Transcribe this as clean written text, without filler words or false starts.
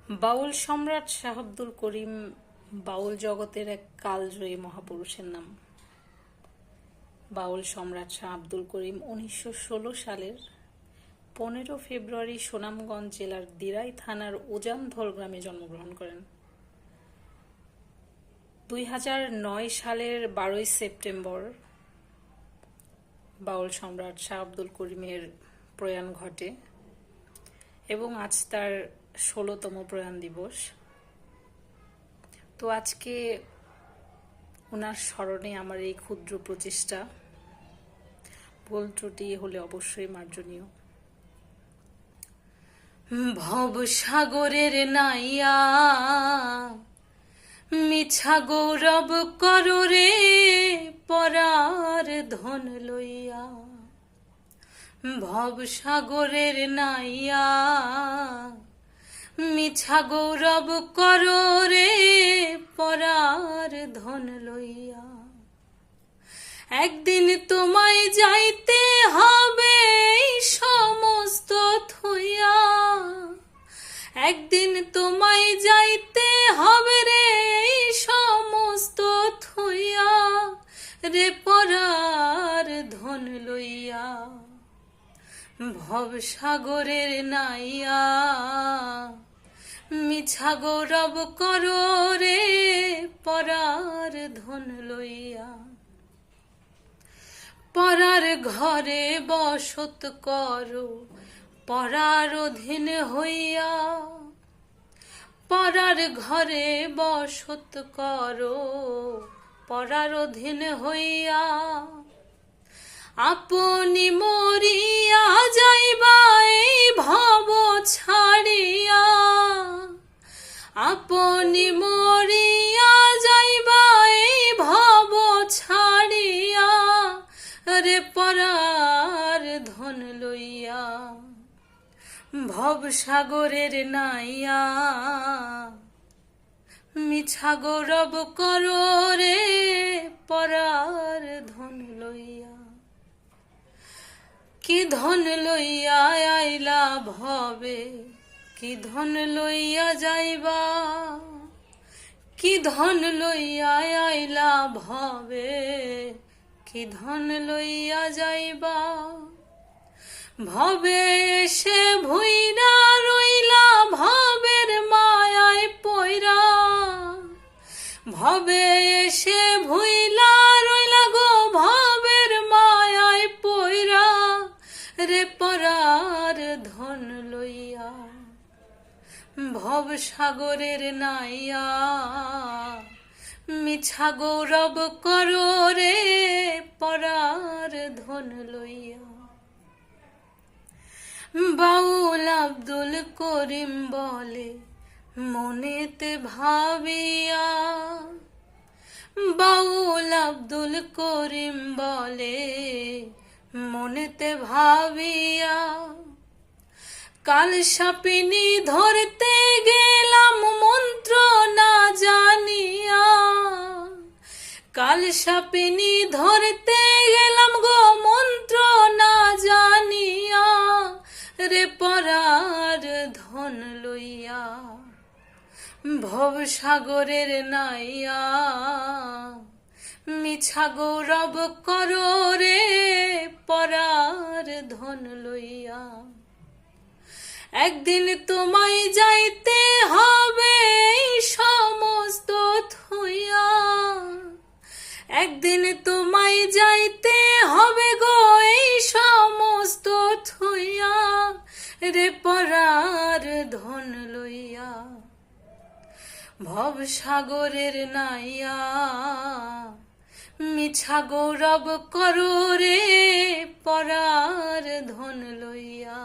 বাউল সম্রাট শাহ আব্দুল করিম বাউল জগতের এক কালজয়ী মহাপুরুষের নাম। বাউল সম্রাট শাহ আব্দুল করিম 1916 সালের 15 ফেব্রুয়ারি সুনামগঞ্জ জেলার দিরাই থানার উজানধল গ্রামে জন্মগ্রহণ করেন। 2009 সালের 12 সেপ্টেম্বর বাউল সম্রাট শাহ আব্দুল করিমের প্রয়াণ ঘটে এবং আজ তার 16তম প্রয়াণ দিবস। তো আজকে ওনার স্মরণে আমার এই ক্ষুদ্র প্রচেষ্টা, ভুল ত্রুটি হলে অবশ্যই মার্জনীয়। ভব সাগরের নাইয়া মিছা গৌরব করো রে পরার ধন লইয়া। ভব সাগরের নাইয়া মিছা গৌরব করো রে পরার ধন লইয়া। একদিন তোমায় যাইতে হবে এই সমস্ত থইয়া। একদিন তোমায় যাইতে হবে রে এই সমস্ত থইয়া রে পরার ধন লইয়া। ভব সাগরের নাইয়া মিছা গৌরব করো রে পরার ধন লইয়া। পরার ঘরে বসত করো পরার অধীন হইয়া। পরার ঘরে বসত করো পরার অধীন হইয়া। আপনি মরিয়া যাইবা এই ভব ছাড়িয়া। আপনি মরিয়া যাইবা এই ভব ছাড়িয়া রে পরার ধন লইয়া। ভব সাগরের নাইয়া মিছা গৌরব করো রে পরার ধন লইয়া। কি ধন লইয়া আইলা ভবে কি ধন লইয়া যাইবা। কি ধন লইয়া আইলা ভবে কি ধন লইয়া যাইবা। ভবে এসে ভুইরা রইলা ভবের মায়ায় পয়রা। ভবে এসে ভুইলা রইলা গো ভবের মায়ায় পয়রা রে পরার ধন লইয়া। ভব সাগরের নাইয়া মিছা গৌরব করো রে পরার ধন লইয়া। বাউল আব্দুল করিম বলে মনেতে ভাবিয়া। বাউল আব্দুল করিম বলে মনেতে ভাবিয়া। কাল সাপিনী ধরতে গেলাম মন্ত্র না জানিয়া। কাল সাপিনী ধরতে গেলাম গো মন্ত্র না জানিয়া রে পরার ধন লইয়া। ভব সাগরের নাইয়া মিছা গৌরব করো রে পরার ধন লইয়া। একদিন তোমায় যাইতে হবে এই সমস্ত থইয়া। একদিন তোমায় যাইতে হবে গো এই সমস্ত থইয়া রে পরার ধন লইয়া। ভব সাগরের নাইয়া মিছা গৌরব করো রে পরার ধন লইয়া।